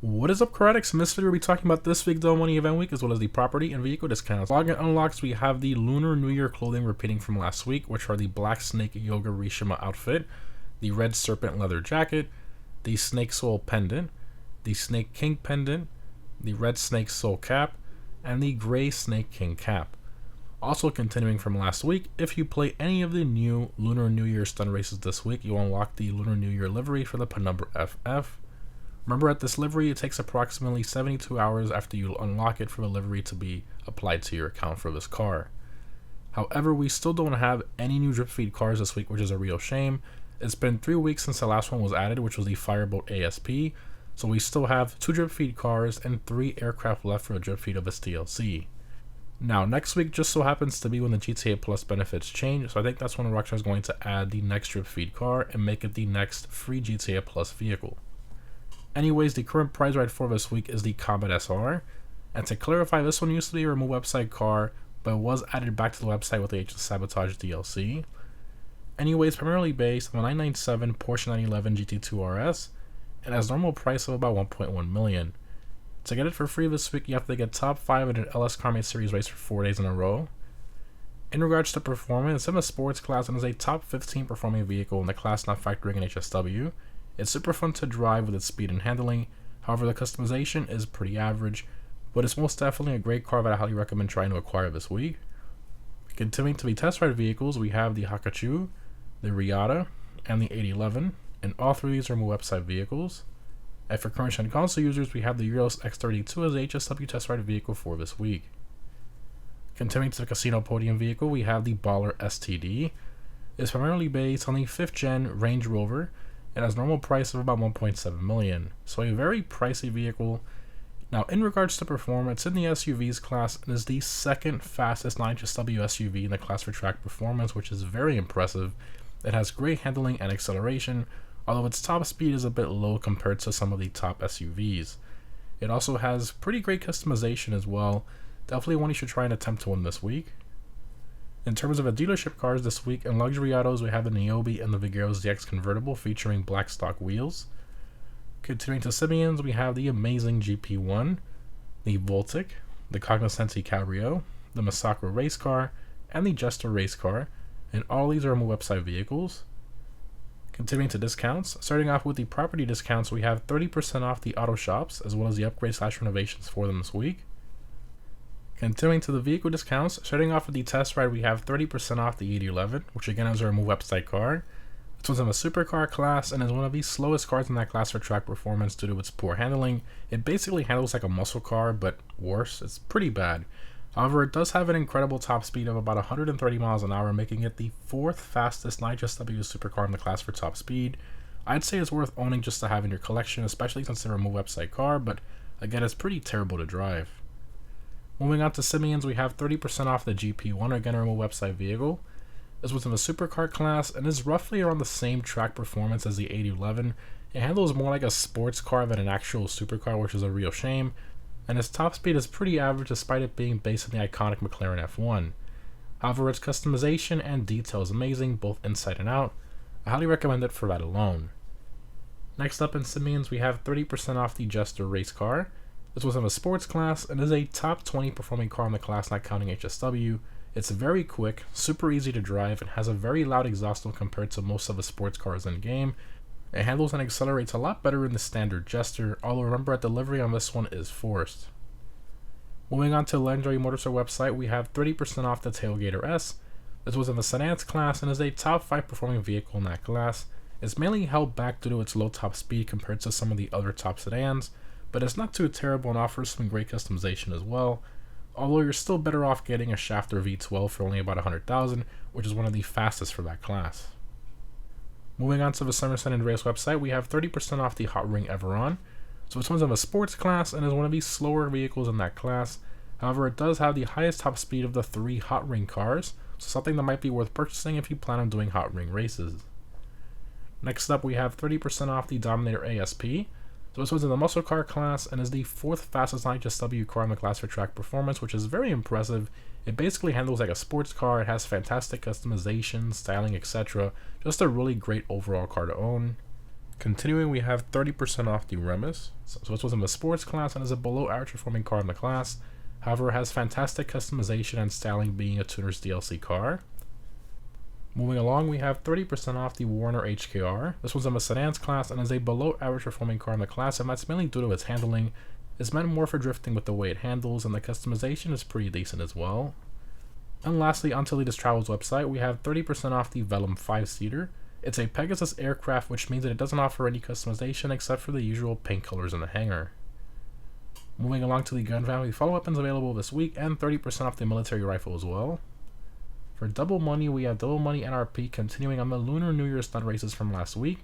What is up, Karatics? In this video, we'll be talking about this week's Money Event Week as well as the property and vehicle discounts. Login unlocks, we have the Lunar New Year clothing repeating from last week, which are the Black Snake Yoga Rishima outfit, the Red Serpent leather jacket, the Snake Soul pendant, the Snake King pendant, the Red Snake Soul cap, and the Gray Snake King cap. Also continuing from last week, if you play any of the new Lunar New Year stun races this week, you'll unlock the Lunar New Year livery for the penumbra FF. Remember, at this livery, it takes approximately 72 hours after you unlock it for the livery to be applied to your account for this car. However, we still don't have any new drip feed cars this week, which is a real shame. It's been 3 weeks since the last one was added, which was the Firebolt ASP, so we still have 2 drip feed cars and 3 aircraft left for a drip feed of this DLC. Now, next week just so happens to be when the GTA Plus benefits change, so I think that's when Rockstar is going to add the next drip feed car and make it the next free GTA Plus vehicle. Anyways, the current prize right for this week is the Combat SR, and to clarify, this one used to be a remove website car, but it was added back to the website with the Agent Sabotage DLC. Anyways, primarily based on the 997 Porsche 911 GT2 RS, and has normal price of about 1.1 million. To get it for free this week, you have to get top 5 in an LS Carmate Series race for 4 days in a row. In regards to performance, it's in the sports class and is a top 15 performing vehicle in the class not factoring in HSW. It's super fun to drive with its speed and handling, however the customization is pretty average, but it's most definitely a great car that I highly recommend trying to acquire this week. Continuing to the test ride vehicles, we have the Hakachu, the Riata, and the 811, and all 3 of these are move website vehicles. And for current gen console users, we have the Euros X32 as the HSW test ride vehicle for this week. Continuing to the casino podium vehicle, we have the Baller STD. It's primarily based on the 5th gen Range Rover. It has normal price of about 1.7 million, so a very pricey vehicle. Now, in regards to performance, in the SUVs class, it is the second fastest non-HSW SUV in the class for track performance, which is very impressive. It has great handling and acceleration, although its top speed is a bit low compared to some of the top SUVs. It also has pretty great customization as well. Definitely one you should try and attempt to win this week. In terms of the dealership cars this week, in luxury autos, we have the Niobe and the Vigeros DX convertible featuring black stock wheels. Continuing to Simeons, we have the amazing GP1, the Voltic, the Cognoscenti Cabrio, the Massacre race car, and the Jester race car, and all these are move website vehicles. Continuing to discounts, starting off with the property discounts, we have 30% off the auto shops, as well as the upgrade/renovations for them this week. Continuing to the vehicle discounts, starting off with the test ride, we have 30% off the 8011, which again is our move website car. This one's in a supercar class and is one of the slowest cars in that class for track performance due to its poor handling. It basically handles like a muscle car, but worse. It's pretty bad. However, it does have an incredible top speed of about 130 miles an hour, making it the 4th fastest non-HSW supercar in the class for top speed. I'd say it's worth owning just to have in your collection, especially since they're a move website car, but again, it's pretty terrible to drive. Moving on to Simeons, we have 30% off the GP1, again a move website vehicle. This was in the supercar class and is roughly around the same track performance as the 8011. It handles more like a sports car than an actual supercar, which is a real shame, and its top speed is pretty average despite it being based on the iconic McLaren F1. However, its customization and detail is amazing, both inside and out. I highly recommend it for that alone. Next up in Simeons, we have 30% off the Jester race car. This was in a sports class and is a top 20 performing car in the class not counting HSW. It's very quick, super easy to drive, and has a very loud exhaust when compared to most of the sports cars in game. It handles and accelerates a lot better than the standard Jester, although remember that delivery on this one is forced. Moving on to the Legendary Motorsport website, we have 30% off the Tailgater S. This was in the sedans class and is a top 5 performing vehicle in that class. It's mainly held back due to its low top speed compared to some of the other top sedans, but it's not too terrible and offers some great customization as well, although you're still better off getting a Shafter V12 for only about 100,000, which is one of the fastest for that class. Moving on to the Somerset Andreas website, we have 30% off the Hot Ring Everon. So this one's of a sports class and is one of the slower vehicles in that class. However, it does have the highest top speed of the 3 Hot Ring cars, so something that might be worth purchasing if you plan on doing Hot Ring races. Next up, we have 30% off the Dominator ASP. So this one's in the muscle car class and is the 4th fastest non-HSW car in the class for track performance, which is very impressive. It basically handles like a sports car. It has fantastic customization, styling, etc. Just a really great overall car to own. Continuing, we have 30% off the Remus. So this was in the sports class and is a below average performing car in the class. However, it has fantastic customization and styling, being a tuner's DLC car. Moving along, we have 30% off the Warner HKR. This one's in the sedans class and is a below average performing car in the class, and that's mainly due to its handling. It's meant more for drifting with the way it handles, and the customization is pretty decent as well. And lastly, on to Latest Travel's website, we have 30% off the Vellum 5-seater. It's a Pegasus aircraft, which means that it doesn't offer any customization except for the usual paint colors in the hangar. Moving along to the gun family, follow weapons available this week, and 30% off the military rifle as well. For double money, we have double money NRP continuing on the Lunar New Year stunt races from last week.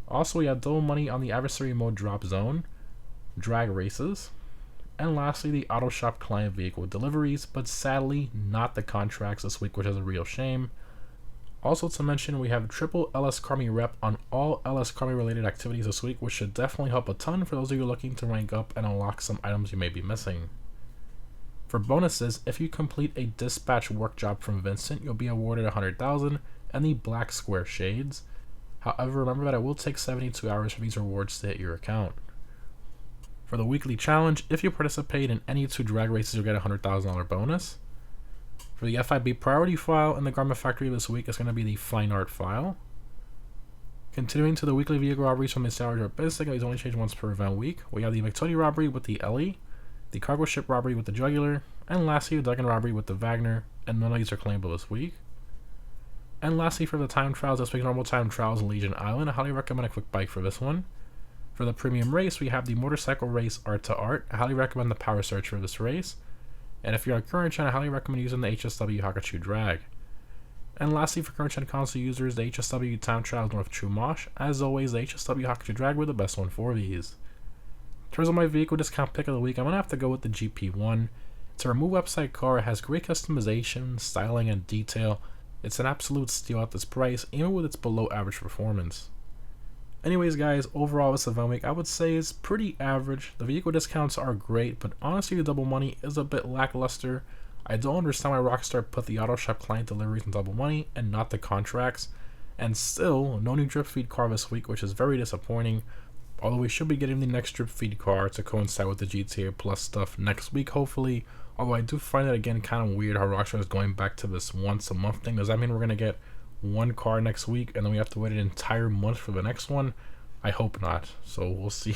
Also, we have double money on the adversary mode drop zone, drag races, and lastly, the auto shop client vehicle deliveries, but sadly not the contracts this week, which is a real shame. Also to mention, we have triple LS Carmi rep on all LS Carmi related activities this week, which should definitely help a ton for those of you looking to rank up and unlock some items you may be missing. For bonuses, if you complete a dispatch work job from Vincent, you'll be awarded 100,000 and the black square shades. However, remember that it will take 72 hours for these rewards to hit your account. For the weekly challenge, if you participate in any 2 drag races, you'll get a $100,000 bonus. For the FIB priority file in the Garment Factory this week, it's going to be the Fine Art file. Continuing to the weekly vehicle robberies from the Salary or Basic, these only change once per event week. We have the McTony robbery with the Ellie, the cargo ship robbery with the Jugular, and lastly the Duggan robbery with the Wagner, and none of these are claimable this week. And lastly, for the time trials, this week normal time trials in Legion Island, I highly recommend a quick bike for this one. For the premium race, we have the motorcycle race Art to Art. I highly recommend the Power Search for this race. And if you're on current gen, I highly recommend using the HSW Hakachu Drag. And lastly, for current gen console users, the HSW Time Trials North Chumash. As always, the HSW Hakachu Drag were the best one for these. In terms of my vehicle discount pick of the week, I'm going to have to go with the GP1. It's a remove website car. It has great customization, styling, and detail. It's an absolute steal at this price, even with its below average performance. Anyways guys, overall this event week I would say is pretty average. The vehicle discounts are great, but honestly the double money is a bit lackluster. I don't understand why Rockstar put the auto shop client deliveries in double money and not the contracts. And still, no new drip feed car this week, which is very disappointing. Although we should be getting the next drip feed car to coincide with the GTA Plus stuff next week hopefully. Although I do find it again kind of weird how Rockstar is going back to this once a month thing. Does that mean we're going to get one car next week and then we have to wait an entire month for the next one? I hope not. So we'll see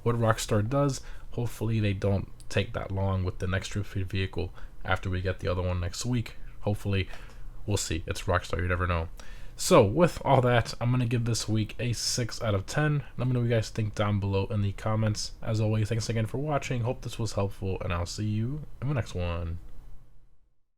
what Rockstar does. Hopefully they don't take that long with the next drip feed vehicle after we get the other one next week. Hopefully. We'll see. It's Rockstar, you never know. So with all that, I'm going to give this week a 6 out of 10. Let me know what you guys think down below in the comments. As always, thanks again for watching. Hope this was helpful, and I'll see you in the next one.